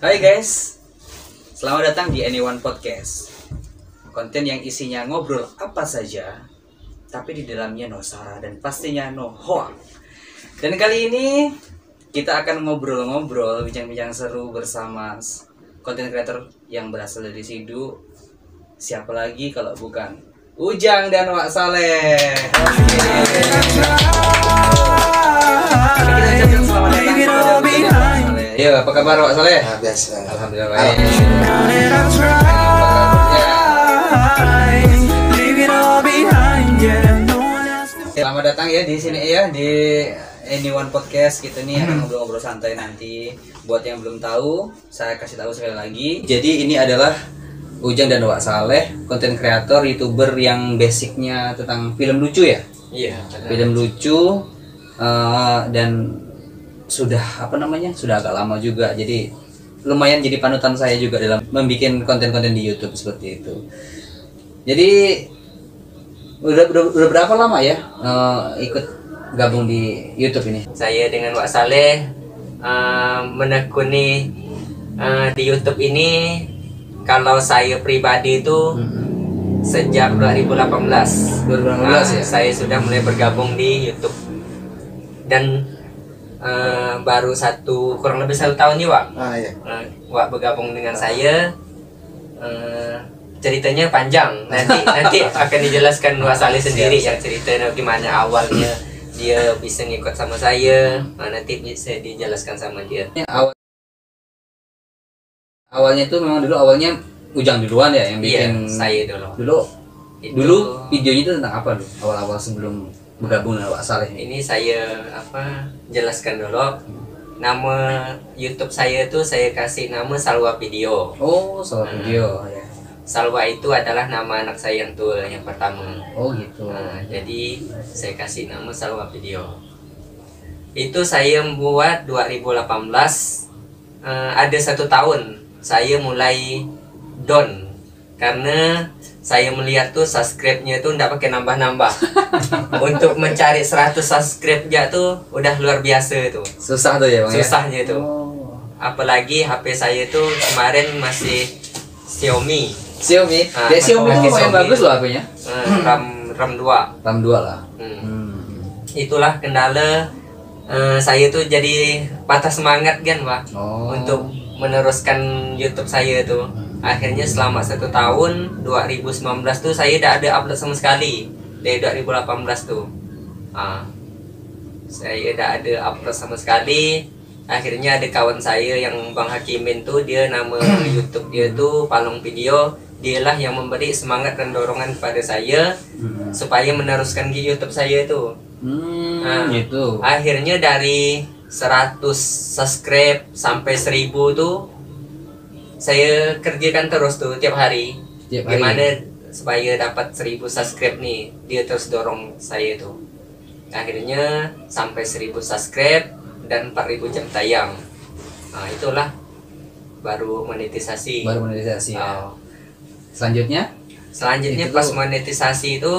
Hai guys, selamat datang di Anyone Podcast. Konten yang isinya ngobrol apa saja, tapi di dalamnya no sara dan pastinya no hoax. Dan kali ini kita akan ngobrol-ngobrol, bincang-bincang seru bersama konten creator yang berasal dari Sidu. Siapa lagi kalau bukan Ujang dan Wak Saleh. Kita ucapkan selamat datang kepada Ujang dan Wak Saleh. Yo, apa kabar Wak Saleh? Biasa. Alhamdulillah baik. Selamat datang ya di sini ya di Anyone Podcast. Kita nih akan ngobrol-ngobrol santai nanti. Buat yang belum tahu, saya kasih tahu sekali lagi. Jadi ini adalah Ujang dan Wak Saleh, konten kreator, YouTuber yang basicnya tentang film lucu ya. Iya. Film lucu dan sudah sudah agak lama juga. Jadi lumayan jadi panutan saya juga dalam membuat konten-konten di YouTube seperti itu. Jadi udah berapa lama ya ikut gabung di YouTube ini? Saya dengan Wak Saleh menekuni di YouTube ini. Kalau saya pribadi itu sejak 2018 ya, saya sudah mulai bergabung di YouTube dan baru kurang lebih 1 tahun nih Wak. Iya. Wak bergabung dengan saya. Ceritanya panjang, nanti akan dijelaskan Wak Saleh sendiri yang ceritanya gimana awalnya dia bisa ngikut sama saya. Nanti bisa dijelaskan sama dia. Awalnya itu memang awalnya Ujang duluan ya yang bikin. Iya, saya dulu. Dulu videonya itu tentang apa dulu? Awal-awal sebelum bergabung dengan Wak Saleh ini saya jelaskan dulu. Nama YouTube saya itu saya kasih nama Salwa Video. Oh, Salwa Video ya. Salwa itu adalah nama anak saya yang tua yang pertama. Oh gitu. Jadi saya kasih nama Salwa Video. Itu saya buat 2018. Ada 1 tahun saya mulai down karena saya melihat tuh subscribe-nya tuh nggak pakai nambah-nambah. Untuk mencari 100 subscribe aja tuh udah luar biasa tuh. Susah tuh ya Bang. Susahnya ya? tuh. Apalagi HP saya tuh kemarin masih Xiaomi. Xiaomi itu lumayan bagus loh HP-nya. RAM 2. RAM 2 lah. Itulah kendala saya tuh jadi patah semangat kan Pak. Untuk meneruskan YouTube saya tuh. Akhirnya selama 1 tahun 2019 tuh saya tidak ada upload sama sekali. Dari 2018 tuh saya tidak ada upload sama sekali. Akhirnya ada kawan saya yang Bang Hakimin tuh, dia nama YouTube dia tuh Palung Video. Dialah yang memberi semangat dan dorongan kepada saya supaya meneruskan di YouTube saya tuh. Gitu. Akhirnya dari 100 subscribe sampai 1000 tuh saya kerjakan terus tuh tiap hari. Gimana supaya dapat 1000 subscribe nih, dia terus dorong saya tuh. Akhirnya sampai 1000 subscribe dan 4000 jam tayang. Itulah baru monetisasi. Ya. Selanjutnya pas monetisasi itu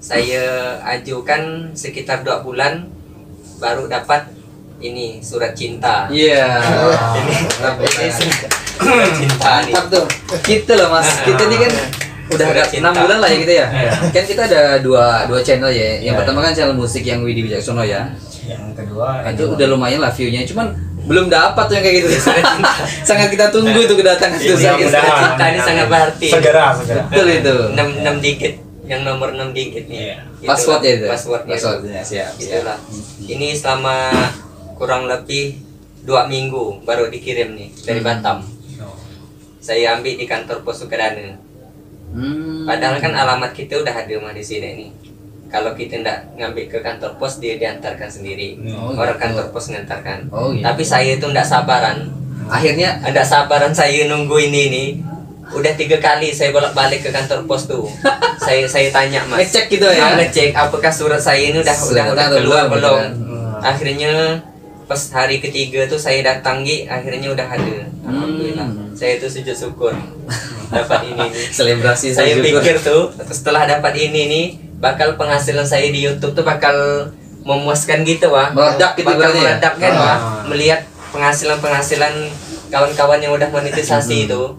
saya ajukan sekitar 2 bulan baru dapat ini surat cinta. Iya. Ini surat cinta nih. Mantap tuh. Gitu loh Mas. Kita ini kan udah ada 6 bulan lah ya kita ya. Kan kita ada dua channel ya. Yang pertama kan channel musik yang Widi Wijaksono ya. Yang kedua itu udah lumayan lah view-nya. Cuman belum dapat tuh yang kayak gitu. Sangat kita tunggu tuh kedatangan itu. Cinta ini sangat berarti. Segera. Betul itu. 6 digit. Yang nomor 6 digit nih. Passwordnya itu. Passwordnya. Siap. Itulah. Ini selama kurang lebih 2 minggu baru dikirim nih dari Batam. Saya ambil di kantor pos Sukadana. Padahal kan alamat kita udah ada mah di sini nih. Kalau kita ndak ngambil ke kantor pos, dia diantarkan sendiri. Orang kantor pos ngantarkan. Gitu. Tapi saya itu ndak sabaran. Akhirnya ndak sabaran saya nunggu ini nih. Udah 3 kali saya bolak-balik ke kantor pos tuh. saya tanya Mas. Ngecek gitu ya. Ngecek apakah surat saya ini udah keluar belum. Akhirnya pas hari ketiga tuh saya datangi, akhirnya udah ada. Alhamdulillah. Saya tuh sujud syukur dapat ini nih. Selebrasi saya pikir tuh setelah dapat ini nih bakal penghasilan saya di YouTube tuh bakal memuaskan gitu Wah. Meledak gitu bakal berarti meledak ya? kan Wah. Melihat penghasilan kawan-kawan yang udah monetisasi itu,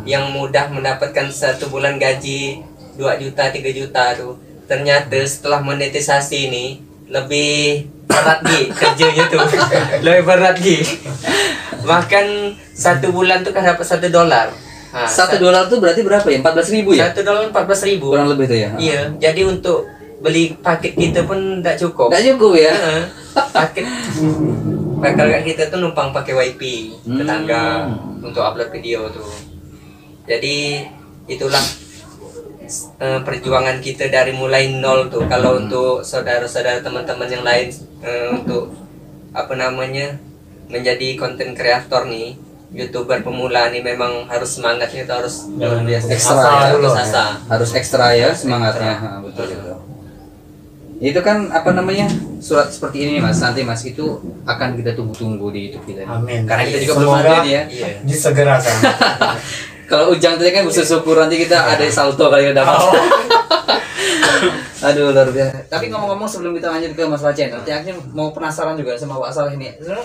yang mudah mendapatkan 1 bulan gaji 2 juta 3 juta tuh, ternyata setelah monetisasi ini lebih berat kerjanya tuh. Lebih berat bahkan 1 bulan tuh kan dapat $1. Nah, $1 tuh berarti berapa ya? 14.000 ya? $1 14.000 kurang lebih tuh ya. Iya, jadi untuk beli paket kita pun tidak cukup. Nggak cukup ya? Paket kakak kita tuh numpang pakai wifi tetangga untuk upload video tuh. Jadi itulah perjuangan kita dari mulai nol tuh. Kalau untuk saudara-saudara teman-teman yang lain untuk apa namanya menjadi konten kreator nih, YouTuber pemula nih, memang harus semangatnya itu harus luar biasa, ekstra harus ya. asa. Harus ekstra ya semangatnya. Ha, betul betul. Itu kan apa namanya, surat seperti ini Mas, nanti Mas itu akan kita tunggu-tunggu di YouTube kita. Amin. Karena kita juga belum Semoga ada nih ya. Iya. disegerakan. Kalau Ujang tadi kan bersyukur nanti kita ada salto kali kita dapat. Aduh luar biasa. Tapi ngomong-ngomong sebelum kita lanjut ke Mas Wacen, nanti akhirnya mau penasaran juga sama Wak Saleh ini. Sebenarnya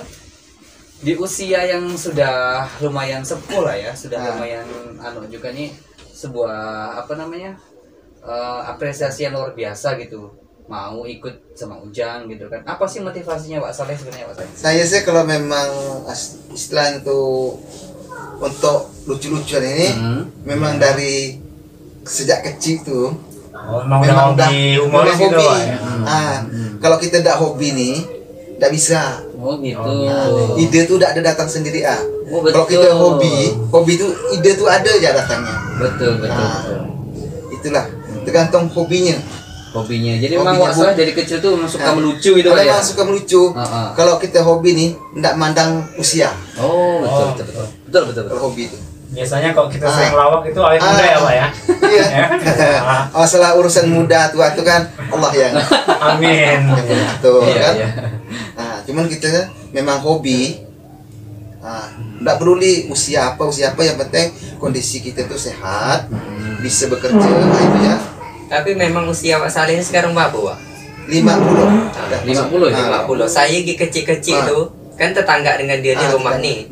di usia yang sudah lumayan sepuh lah ya, sudah lumayan juga nih, sebuah apa namanya apresiasi yang luar biasa gitu, mau ikut sama Ujang gitu kan. Apa sih motivasinya Wak Saleh sebenarnya, Wak Saleh? Saya sih kalau memang istilahnya tuh untuk lucu-lucuan ini memang dari sejak kecil tuh Memang udah hobi humoris gitu hobi. Pak, ya. Kalau kita tidak hobi nih tidak bisa. Oh gitu. Ide tuh tidak ada datang sendiri Oh, betul. Kalau kita hobi tuh ide tuh ada aja datangnya. Betul betul. Itulah tergantung hobinya. Hobinya. Jadi Hobinya memang Wak Saleh dari kecil tuh memang suka melucu gitu Kalau kan ya. memang suka melucu. Kalau kita hobi nih tidak mandang usia. Oh betul betul betul. Betul betul. Kalau hobi itu. Biasanya kalau kita sering lawak itu awet muda ya Pak ya. Iya. Masalah urusan muda tua itu kan Allah yang Amin. atur Iya, kan. iya. Nah, cuman kita memang hobi. Enggak peduli usia apa yang penting kondisi kita tuh sehat, bisa bekerja, itu ya. Tapi memang usia Wak Saleh ini sekarang berapa, Wak? 50. 50 ya. 50. Saya kecil-kecil tuh kan tetangga dengan dia di rumah nih.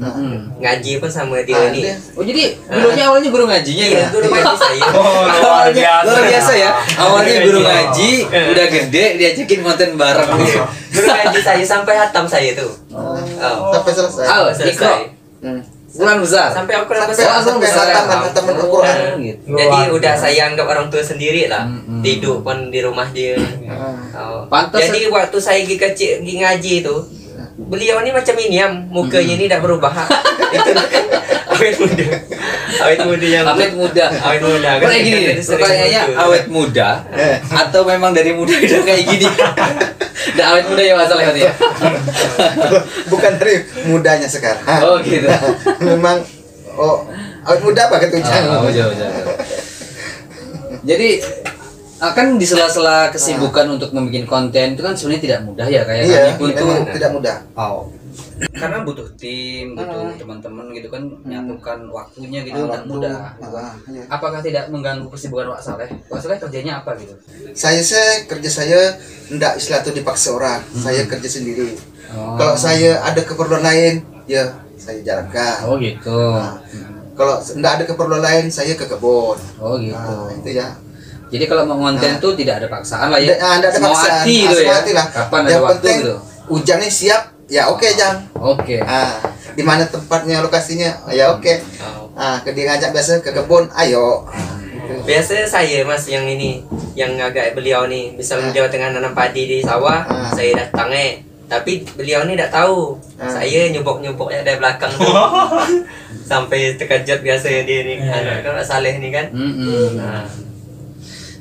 Ngaji pun sama dia nih. Oh jadi dulunya awalnya guru ngajinya Iya, ya? guru ngaji saya. Oh, luar biasa. Luar biasa ya. Awalnya guru ngaji, udah gede diajakin konten bareng. Guru ngaji saya sampai hatam saya tuh. Sampai selesai. Oh, Selesai. Ikro. Bulan besar. Sampai aku dapat Sampai khatam Al-Qur'an. Gitu. Jadi udah saya anggap orang tua sendiri lah. Tidur pun di rumah dia. Pantas. Jadi waktu saya kecil ngaji itu, beliau ini macam ini ya, mukanya ini tidak berubah. Itu awet muda. Awet muda yang Awet muda. Awet muda kan. Kayak gini, pertanyaannya awet muda atau memang dari muda udah kayak gini? Udah awet muda ya masalahnya ya. Bukan dari mudanya sekarang. Oh gitu. Memang awet muda apa ketujuan? Jauh. Jadi kan di sela-sela kesibukan untuk membuat konten itu kan sebenarnya tidak mudah ya, kayak Iya, kami pun tuh memang tidak mudah. karena butuh tim, butuh teman-teman gitu kan, menyatukan waktunya gitu tidak mudah. Iya. Apakah tidak mengganggu kesibukan Wak Saleh? Wak Saleh kerjanya apa gitu? Kerja saya enggak istilah itu dipaksa orang. Saya kerja sendiri. Kalau saya ada keperluan lain, ya saya jalankan. Oh gitu. Kalau enggak ada keperluan lain, saya ke kebun. Oh gitu. Itu ya. Jadi kalau mau konten tuh tidak ada paksaan lah ya. Enggak ada Semau paksaan. hati gitu ya. Hati lah. Kapan ada Yang waktu penting gitu. Ujangnya siap, ya oke Jang. Oke. Di mana tempatnya, lokasinya, ya oke. Dia ngajak biasa ke kebun, ayo. Biasanya saya Mas yang ini, yang agak beliau nih, misal Jawa Tengah nanam padi di sawah, saya datang tapi beliau ini tidak tahu. Saya nyubok-nyuboknya dari belakang tuh. Sampai terkejut biasanya dia nih, anak kan Wak Saleh nih kan. Nah,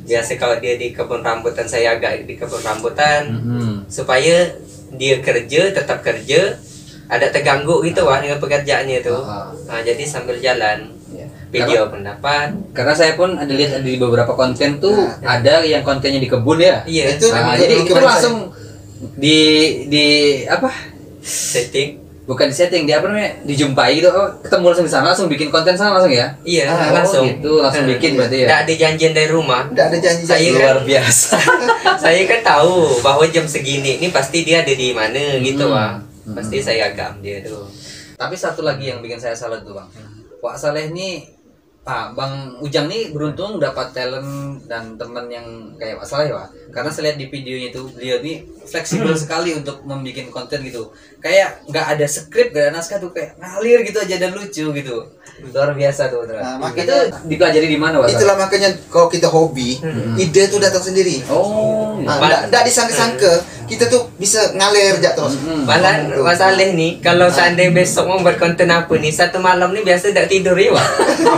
biasa kalau dia di kebun rambutan, saya agak di kebun rambutan, supaya dia tetap kerja, ada terganggu gitu Wak dengan pekerjaannya itu. Nah, jadi sambil jalan video pendapat. Karena saya pun ada lihat di beberapa konten tuh ada yang kontennya di kebun ya. Iya. Jadi itu langsung di apa? Setting. Bukan di setting, di apa namanya? Dijumpai gitu. Oh, ketemu langsung di sana, langsung bikin konten sana langsung ya. Iya, langsung. langsung. Gitu, langsung bikin berarti ya. Tidak ada janjian dari rumah. Tidak ada janji. Saya Luar biasa. Saya kan tahu bahwa jam segini ini pasti dia ada di mana gitu Wak. Pasti saya agam dia tuh. Tapi satu lagi yang bikin saya salut tuh Bang. Pak Saleh nih, Bang Ujang nih beruntung dapat talent dan teman yang kayak Pak Saleh Pak. Karena saya lihat di videonya itu beliau nih fleksibel sekali untuk membuat konten gitu. Kayak nggak ada skrip, nggak ada naskah tuh, kayak ngalir gitu aja dan lucu gitu. Luar biasa tuh. Nah, Itu makanya dipelajari di mana Pak Saleh? itulah makanya kalau kita hobi, ide tuh datang sendiri. Oh, Nggak disangka-sangka, kita tuh bisa ngalir aja terus. Malah masalah nih, kalau seandainya besok mau buat konten apa nih, satu malam nih biasa tak tidur ya Wak.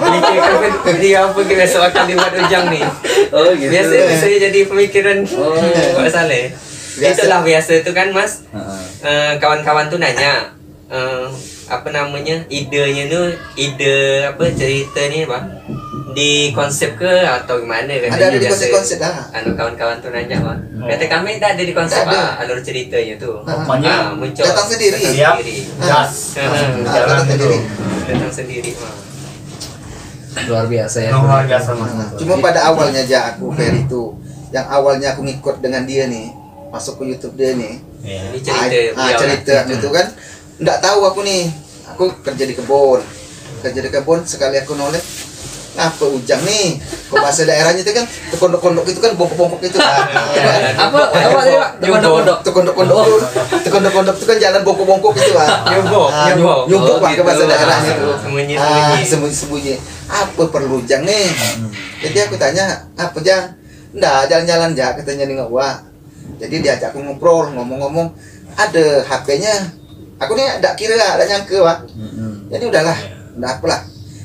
Mikirkan video apa ke besok akan dibuat Ujang nih. Oh gitu. Biasa saya jadi pemikiran Pak Saleh. Itulah biasa itu kan Mas. Kawan-kawan tuh nanya apa namanya, idenya tuh ide apa ceritanya Pak, di konsep ke atau gimana kan? Ada di konsep-konsep dah. Anu kawan-kawan tuh nanya Pak. Kata kami tak ada di konsep alur ceritanya tuh. Pokoknya Muncul datang sendiri. siap, gas, jalan datang sendiri. gitu. datang sendiri Pak. Luar biasa ya. Luar biasa Mas. Cuma pada awalnya aja aku Ferry itu, yang awalnya aku ngikut dengan dia nih, masuk ke YouTube dia nih. Iya. Ini cerita Cerita itu kan nggak tahu aku nih, aku kerja di kebun sekali aku noleh apa Ujang nih, kok bahasa daerahnya itu kan tekondok-kondok itu kan bongkok-bongkok itu kan. Apa tadi Pak? Tekondok-kondok itu kan jalan bongkok-bongkok itu kan. Nyumbuk Pak ke bahasa gitu. daerahnya tuh. Sembunyi-sembunyi. Sembunyi-sembunyi. Apa perlu Ujang nih? Jadi aku tanya, apa Jang? Nggak, jalan-jalan aja katanya nih Wak. Jadi diajak aku ngobrol, ngomong-ngomong, ada HP-nya. Aku nih nggak kira, nggak nyangka Wak. Jadi udahlah, udah apalah.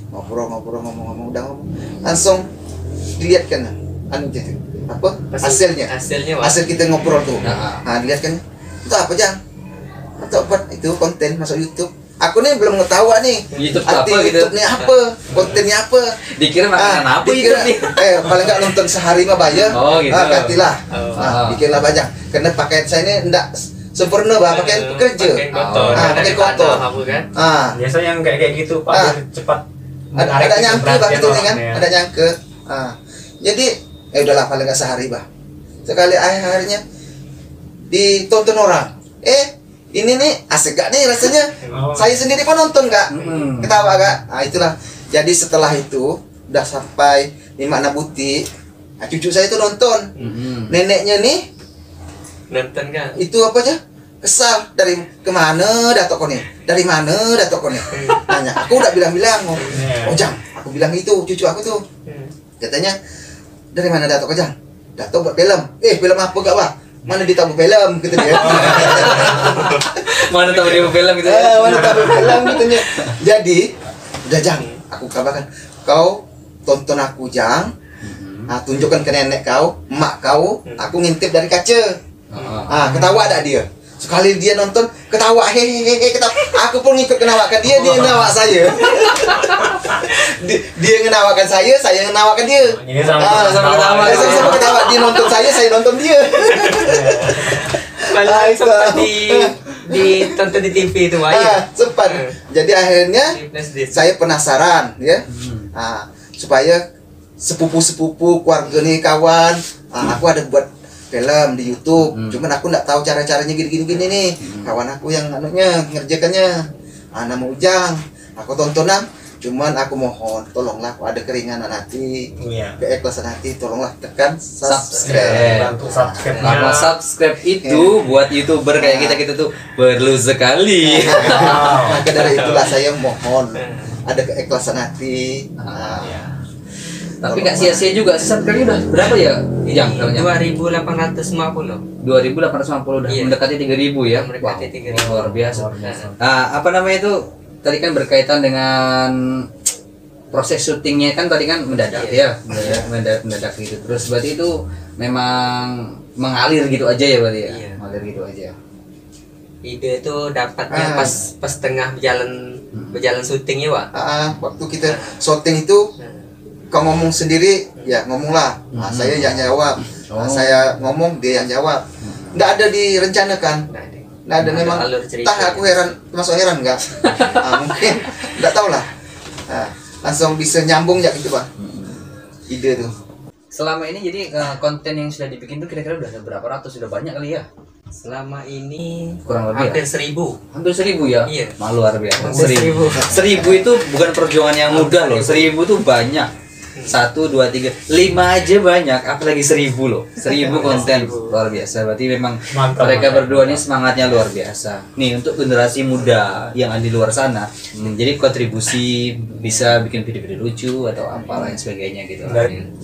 Ngobrol ngomong udah ngomong langsung dilihat kan anu gitu apa hasilnya Wak. hasil kita ngobrol tuh. Nah. Nah dilihat kan itu apa Jang, atau buat itu konten masuk YouTube. Aku nih belum ngetawa nih YouTube arti apa gitu. YouTube nih apa, kontennya apa. Dikira makanan apa dikira, itu nih? paling nggak nonton sehari mah bayar. Oh, gitu. Gantilah. Oh. Bikinlah banyak karena pakaian saya ini enggak sempurna Bah, pakaian pekerja. Pakai kotor. Pakai kotor. Kan? Biasa yang kayak gitu Pak, biar cepat menarik Ada nyangke Bah perhatian itu nih orang, kan, ya. ada nyangke. Jadi udahlah paling nggak sehari Bah. Sekali akhirnya ditonton orang. Ini nih asik gak nih rasanya? Oh. Saya sendiri pun nonton gak? Ketawa gak? Nah itulah. Jadi setelah itu udah sampai 5-6 butik. Nah, cucu saya itu nonton. Neneknya nih Nonton kan? itu apa aja? Kesal dari kemana datok nih? Dari mana datok nih? Nanya. Aku udah bilang-bilang. Oh Jang, aku bilang itu cucu aku tuh. Katanya dari mana datok Jang? Datok buat film. Film apa gak Bah? Mana ditabu film gitu dia. Mana tahu dia film gitu. Mana tabu film gitu nya. Jadi udah Jang, aku kabarkan kau tonton aku Jang. Tunjukkan ke nenek kau, emak kau, aku ngintip dari kaca. Ketawa ada dia. Sekali dia nonton ketawa, hehehe, ketawa. Aku pun ngikut kenawakan dia ngenawa saya. Dia ngenawakan saya ngenawakan dia. Ini sama-sama ketawa. Sama ketawa, dia nonton saya nonton dia. Malah sempat ditonton di TV itu Wak. Sempat. Jadi akhirnya saya penasaran ya. Supaya sepupu-sepupu keluarga nih kawan, aku ada buat film di YouTube. Cuman aku nggak tahu cara-caranya gini nih. Kawan aku yang anunya ngerjakannya. Nama Ujang. Aku tontonan. Cuman aku mohon tolonglah, aku ada keringanan hati, keikhlasan hati, tolonglah tekan subscribe. Bantu subscribe. Nama subscribe itu buat YouTuber kayak kita tuh perlu sekali. Maka dari itulah saya mohon ada keikhlasan hati. Tapi nggak sia-sia juga. Subscribe udah berapa ya? Yang 2.850. 2.850 udah Iya. mendekati 3.000 ya. Mendekati 3.000. Luar biasa. Luar biasa. Apa namanya itu? Tadi kan berkaitan dengan proses syutingnya kan tadi kan mendadak ya, mendadak gitu. Terus berarti itu memang mengalir gitu aja ya berarti ya. Iya. Mengalir gitu aja. Ide itu dapatnya pas tengah berjalan syutingnya Wak. Waktu kita syuting itu kau ngomong sendiri ya ngomonglah. Saya yang jawab. Saya ngomong dia yang jawab. Nggak ada direncanakan. Nggak ada memang. Entah aku heran, termasuk heran nggak? Mungkin nggak tahu lah. Langsung bisa nyambung ya gitu Pak. Ide tuh. Selama ini jadi konten yang sudah dibikin tuh kira-kira udah ada berapa ratus, sudah banyak kali ya? Selama ini Kurang lebih hampir 1000. Hampir 1000 ya? Iya. Luar biasa. Hampir 1000. 1000 itu bukan perjuangan yang mudah loh. 1000 tuh banyak. 1, 2, 3, 5 aja banyak, apalagi 1000 loh. 1000 konten luar biasa. Berarti memang Mantap, mereka mantap. berdua ini semangatnya luar biasa. Nih untuk generasi muda yang ada di luar sana, jadi kontribusi bisa bikin video-video lucu atau apa lain sebagainya gitu.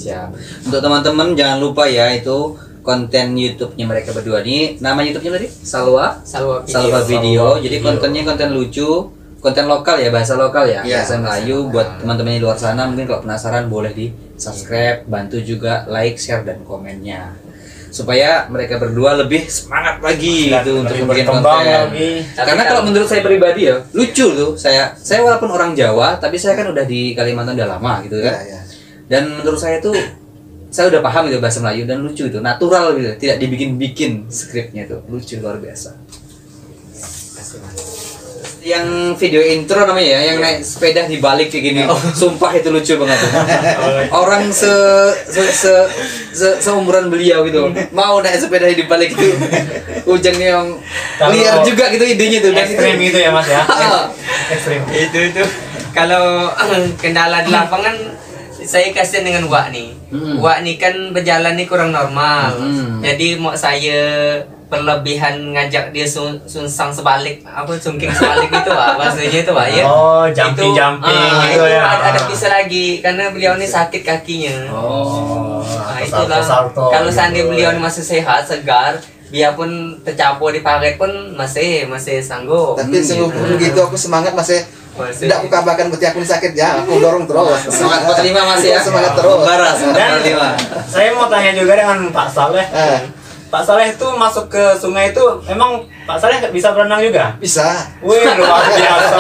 Siap. Untuk teman-teman jangan lupa ya itu konten YouTube-nya mereka berdua nih. Nama YouTube-nya tadi? Salwa Video. Jadi kontennya konten lucu. Konten lokal ya, bahasa lokal ya, Iya, bahasa Melayu. Buat teman-teman di luar sana mungkin kalau penasaran boleh di subscribe, bantu juga like, share dan komennya supaya mereka berdua lebih semangat lagi gitu untuk bikin berkembang konten. lagi. Karena kalau menurut saya pribadi ya lucu tuh, saya walaupun orang Jawa tapi saya kan udah di Kalimantan udah lama gitu Iya, kan. iya. Dan menurut saya tuh saya udah paham gitu bahasa Melayu dan lucu itu, natural gitu, tidak dibikin-bikin skripnya tuh, lucu luar biasa. Yang video intro namanya ya, yang naik sepeda di balik kayak gini. Sumpah itu lucu banget tuh. Orang seumuran beliau gitu mau naik sepeda di balik itu. Ujangnya yang liar juga gitu idenya tuh. Dan Ekstrim gitu ya Mas ya. Ah. Ekstrim. Itu kalau kendala di lapangan saya kasihan dengan Wak nih. Wak nih kan berjalan nih kurang normal. Jadi mau saya berlebihan ngajak dia sunsang sebalik apa sungking sebalik gitu Pak maksudnya itu Pak ya. Oh, jumping gitu itu ya. ada bisa lagi karena beliau ini sakit kakinya. Nah, itulah salto kalau gitu. seandainya beliau ini masih sehat segar biarpun tercampur di paret pun masih sanggup. Tapi sebelum gitu aku semangat masih Masih. tidak aku kabarkan berarti aku sakit ya, aku dorong terus. Semangat 45 masih ya. Semangat terus. Membara semangat Dan 45. saya mau tanya juga dengan Pak Saleh. Pak Saleh itu masuk ke sungai itu emang Pak Saleh bisa berenang juga? Bisa. Wih, luar biasa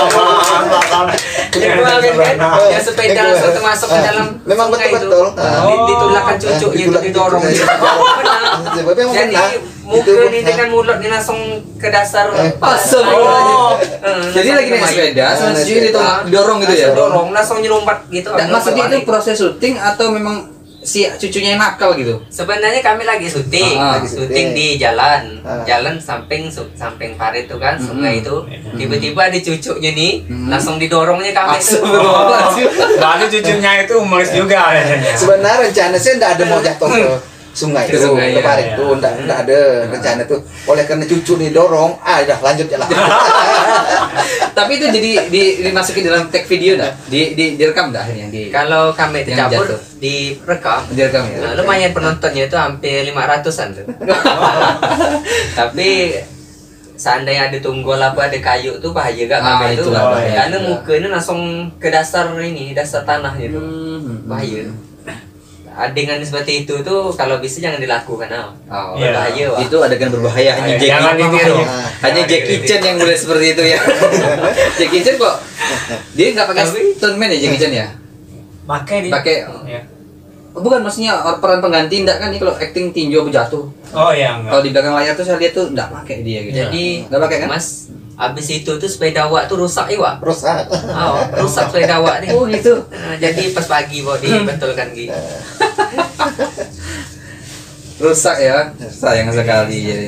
Pak Saleh. Yang Iya, bisa berenang. ya sepeda langsung masuk ke dalam Memang sungai betul-betul. itu. Ditulakkan cucuknya itu Ditulak didorong. cucuknya. Benar. Jadi memang Jadi benar. muka Itu ini dengan mulut ini langsung ke dasar Pasang. Oh. Jadi lagi naik sepeda, sama cucunya didorong gitu ya. Dorong langsung nyelompat gitu. Dan maksudnya itu proses syuting atau memang si cucunya yang nakal gitu? Sebenarnya kami lagi syuting, Lagi syuting di jalan, Ah. jalan samping parit itu kan, sungai itu. Tiba-tiba ada cucunya nih, langsung didorongnya kami itu. Berarti cucunya itu humoris juga biasanya. Sebenarnya rencana saya tidak ada mau jatuh ke sungai Ke itu, sungai, ke ya, parit ya. itu, tidak ada rencana itu. Oleh karena cucu nih dorong, udah lanjut ya lah. Tapi itu jadi dimasukin dalam tag video dah, direkam dah akhirnya di Kalau kami Yang tercampur jatuh. direkam. direkam ya. Nah, lumayan penontonnya itu hampir 500-an tuh. Tapi seandainya ada tunggul apa ada kayu tuh bahaya gak Ah, kami itu. itulah bahaya. Karena muka ini langsung ke dasar dasar tanah gitu. Bahaya. Adegan seperti itu tuh kalau bisa jangan dilakukan Oh, Iya. bahaya Wak. itu adegan berbahaya hanya Jackie Jangan ditiru. hanya Jackie Chan yang boleh seperti itu ya. Jackie Chan kok dia nggak pakai Tapi- stuntman ya Jackie Chan ya? Pakai di. Pakai Ya. bukan maksudnya peran pengganti enggak kan nih kalau acting tinju apa jatuh. Oh ya enggak. Kalau di belakang layar tuh saya lihat tuh enggak pakai dia gitu. Jadi Nggak pakai kan? Mas, abis itu tuh sepeda Wak tuh rusak ya Wak. Rusak. Rusak sepeda Wak nih. Oh gitu. Nah, jadi pas pagi Wak dibetulkan gitu. Rusak ya. Sayang sekali jadi.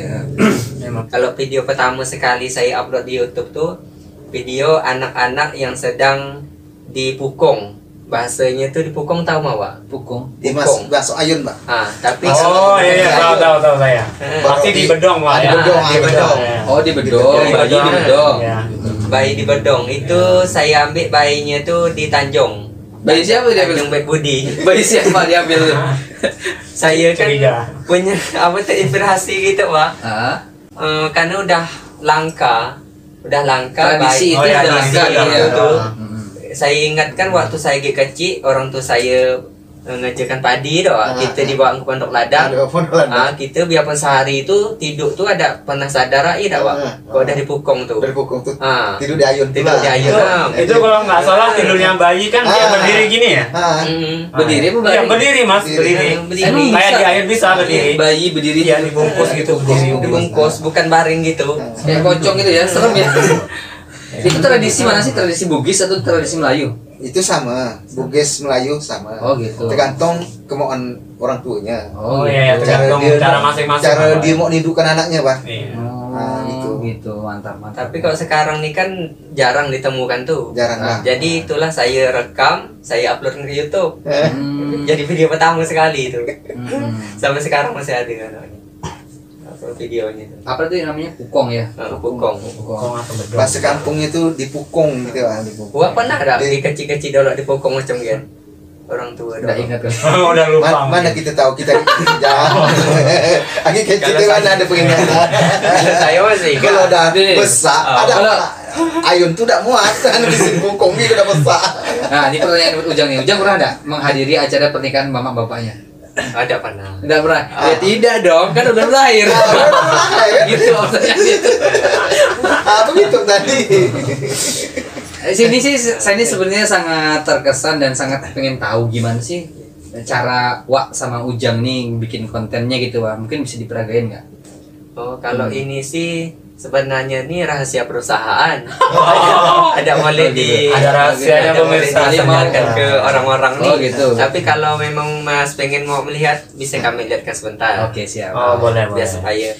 Memang kalau video pertama sekali saya upload di YouTube tuh video anak-anak yang sedang dipukung. Bahasanya tuh dipukung tahu mah Wak? Pukung. Di Mas Pukung. bakso ayun, Pak. Tapi Oh iya tahu saya. Pasti di bedong Wak Di ya. bedong, di bedong. Ya. Oh di bedong, Di bayi di bedong. bedong. Ya. Bayi di bedong itu saya ambil bayinya tuh di Tanjung. Bayi siapa dia Tanjung ambil? Bet Budi. Bayi siapa diambil tuh? Saya kan Curiga. punya apa terinspirasi gitu Wak. Ah, Karena udah langka tradisi itu Oh, ya, udah tradisi, langka ya. gitu. Betul. Mm-mm. Saya ingatkan waktu saya kecil orang tua saya ngerjakan padi doh, kita dibawa ke pondok ladang. Ada pondok ladang. Kita biarpun sehari itu tidur tuh ada pernah sadar iya dak Wak? Kalau udah dipukung tuh. Dari pukung tuh. Ah. Tidur di ayun Tidur di ayun. Itu kalau nggak salah tidurnya bayi kan dia berdiri gini ya. Berdiri apa bayi? Iya, berdiri Mas, berdiri. Berdiri. Emang Kayak bisa? di ayun bisa berdiri. Bayi berdiri Iya, dibungkus gitu berdiri. Dibungkus bukan baring gitu. kayak pocong gitu ya, serem ya. Itu tradisi mana sih? Tradisi Bugis atau tradisi Melayu? Itu sama, Bugis Melayu sama. Oh gitu. Tergantung kemauan orang tuanya. Oh iya, gitu. tergantung cara masing-masing. Cara Pak. dia mau nidupkan anaknya, Pak. Iya. Oh, gitu. gitu. Mantap. Tapi kalau sekarang nih kan jarang ditemukan tuh. Jarang lah. Jadi itulah saya rekam, saya upload ke YouTube. Hmm. Jadi video pertama sekali itu. Hmm. Sampai sekarang masih ada kan upload videonya itu. Apa itu namanya? Pukong ya? Pukong. Kok atau bedol. Bahasa kampungnya itu dipukung gitu, Pak. Gua pernah ada di kecil-kecil dulu di Pukong macam gitu. Orang tua Udah dulu. ingat kan? Udah lupa. Mana kita tahu kita jauh. Lagi kecil Kalau itu saya- mana ada pengingatan. Kalau saya masih ingat. Kalau udah Ini. besar, Oh, ada kalau- apa? Ayun tuh udah muat kan di sini pukung gitu udah besar. Nah, ini pertanyaan buat Ujang nih. Ujang pernah ada menghadiri acara pernikahan mama bapaknya? Ada pernah. Tidak pernah. Ya tidak dong, kan udah lahir. Gitu maksudnya gitu. Apa gitu tadi? Sini sih saya ini sebenarnya sangat terkesan dan sangat pengen tahu gimana sih cara Wak sama Ujang nih bikin kontennya gitu, Wak. Mungkin bisa diperagain nggak? Oh, kalau ini sih sebenarnya ini rahasia perusahaan. Ada boleh di Ada rahasianya, ada boleh pemirsa. disebarkan ke orang-orang nih. Oh, gitu. Tapi kalau memang Mas pengen mau melihat bisa kami lihatkan sebentar. Oke, siap. Oh, boleh, Biar boleh. supaya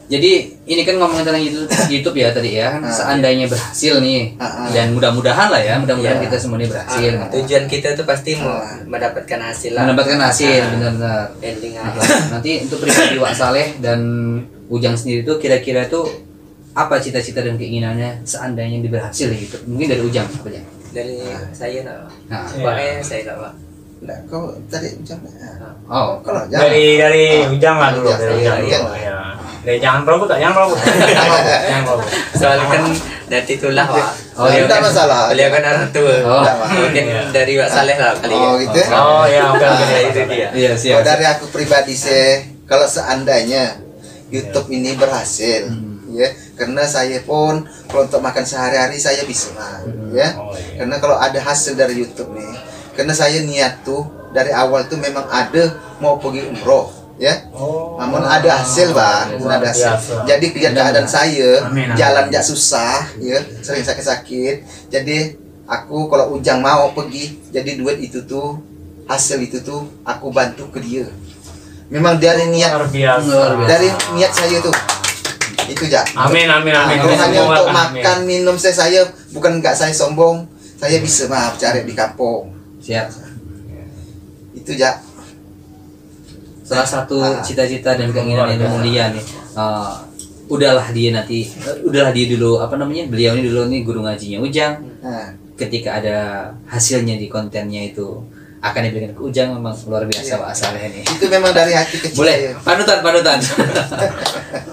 Jadi ini kan ngomongin tentang YouTube ya tadi ya. Seandainya berhasil nih dan mudah-mudahan lah ya, mudah-mudahan Ya. kita semua ini berhasil. tujuan kita tuh pasti mau mendapatkan hasil lah. Mendapatkan hasil benar-benar. Ending Nah, aja. nanti untuk pribadi Wak Saleh dan Ujang sendiri tuh kira-kira tuh apa cita-cita dan keinginannya seandainya berhasil gitu. Mungkin dari Ujang apa aja? Dari saya lah. Nah, Pak saya lah, Pak. Nah, kau tadi jam oh, kalau jangan. Dari Ujang lah dulu, Ujang, dari iya, Ujang. iya. dulu, ya. Dari jangan robot, tak? Jangan robot. Jangan robot. Soalnya kan dari itulah, Pak. Oh, Beliau tidak kan- masalah. Beliau kan orang tua. Oh. Mungkin dari Pak Saleh lah kali ya. Oh, gitu. Oh ya, oke oke. Nah, itu dia. iya Kalau siap. dari aku pribadi sih, kalau seandainya YouTube ini berhasil, ya, karena saya pun kalau untuk makan sehari-hari saya bisa, ya. Oh, iya. Karena kalau ada hasil dari YouTube nih, karena saya niat tuh dari awal tuh memang ada mau pergi umroh, ya. Oh. Namun ada hasil, Bang. Luar Ada hasil. biasa. Jadi biar keadaan saya Amin, amin. jalan jak susah, ya, sering sakit-sakit. Jadi aku kalau Ujang mau pergi, jadi duit itu tuh hasil itu tuh aku bantu ke dia. Memang dari niat Luar biasa. Luar biasa. dari niat saya tuh. Itu ja. Amin amin amin. Kalau hanya Semoga untuk amin. makan minum saya bukan nggak saya sombong, saya bisa maaf cari di kampung. Siap. Itu ja. Salah satu cita-cita dan keinginan yang mulia nih. Udahlah dia nanti, udahlah dia dulu apa namanya? Beliau ini dulu nih guru ngajinya Ujang. Nah, Ketika ada hasilnya di kontennya itu akan diberikan ke Ujang, memang luar biasa Pak Saleh ini. itu memang dari hati kecil Boleh, saya. panutan.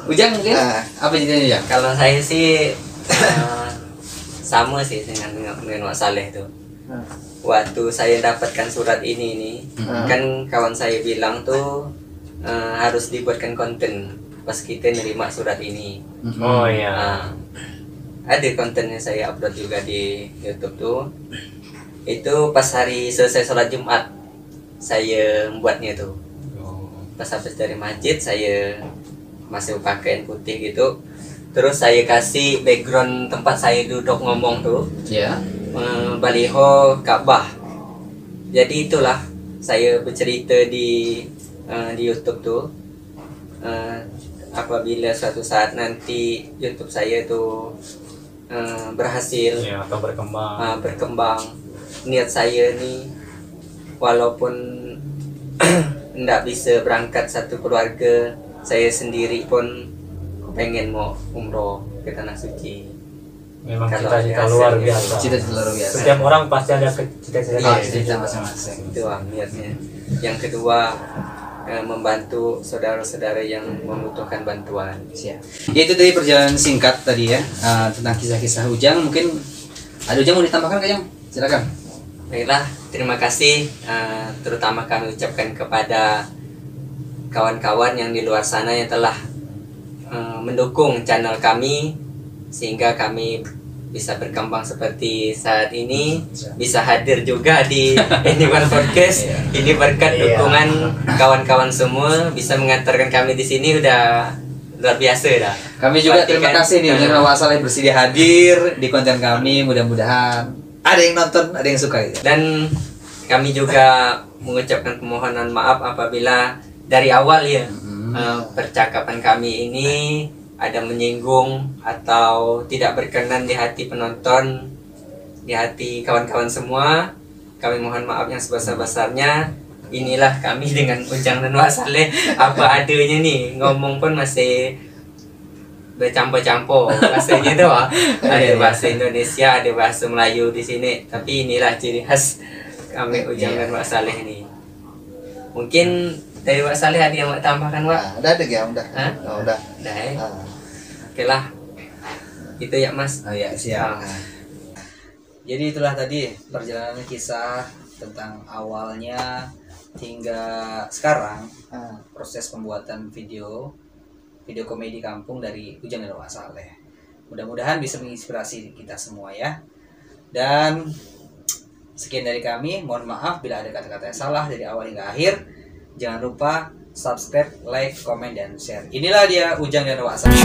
Ujang mungkin Ah. apa ceritanya Ujang? Kalau saya sih sama sih dengan Pak Saleh tuh. Waktu saya dapatkan surat ini nih, kan kawan saya bilang tuh harus dibuatkan konten pas kita nerima surat ini. Oh iya. Nah, ada kontennya saya upload juga di YouTube tuh. Itu pas hari selesai sholat Jumat saya membuatnya tuh. Pas habis dari masjid saya masih pakaian putih gitu. Terus saya kasih background tempat saya duduk ngomong tuh, Ya. baliho Ka'bah. Jadi itulah saya bercerita di YouTube tuh. Apabila suatu saat nanti YouTube saya tuh berhasil Ya, atau berkembang. berkembang, niat saya nih walaupun nggak bisa berangkat satu keluarga, saya sendiri pun pengen mau umroh ke tanah suci. Memang Kalau cita-cita hasilnya luar gitu. biasa. Cita-cita luar biasa. Setiap orang pasti ada cita-cita. Ah, cita masing-masing. Itu niatnya. Yang kedua membantu saudara-saudara yang membutuhkan bantuan. Siap. Ya itu tadi perjalanan singkat tadi ya tentang kisah-kisah Ujang. Mungkin ada Ujang mau ditambahkan Kak Jang? Silakan. Baiklah, terima kasih terutama kami ucapkan kepada kawan-kawan yang di luar sana yang telah mendukung channel kami sehingga kami bisa berkembang seperti saat ini, bisa hadir juga di Anyone Podcast. Ini berkat Iya. dukungan kawan-kawan semua, bisa mengantarkan kami di sini udah luar biasa dah. Kami juga Berarti terima kan, kasih nih Ujang dan Wak Saleh bersedia hadir di konten kami. Mudah-mudahan ada yang nonton, ada yang suka gitu. Dan kami juga mengucapkan permohonan maaf apabila dari awal ya percakapan kami ini ada menyinggung atau tidak berkenan di hati penonton, di hati kawan-kawan semua. Kami mohon maaf yang sebesar-besarnya. Inilah kami dengan Ujang dan Wak Saleh apa adanya nih, ngomong pun masih bercampur-campur bahasanya tuh. Ada bahasa Indonesia, ada bahasa Melayu di sini. Tapi inilah ciri khas kami Ujang dan Wak Saleh nih. Mungkin dari Wak Saleh ada yang mau tambahkan, Wak? Udah ya, udah. Hah? Oh, udah. Udah ya. Oke lah. Itu ya, Mas. Oh ya, siap. Jadi itulah tadi perjalanan kisah tentang awalnya hingga sekarang proses pembuatan video komedi kampung dari Ujang dan Wak Saleh. Mudah-mudahan bisa menginspirasi kita semua ya. Dan sekian dari kami, mohon maaf bila ada kata-kata yang salah dari awal hingga akhir. Jangan lupa subscribe, like, komen, dan share. Inilah dia Ujang dan Wak Saleh.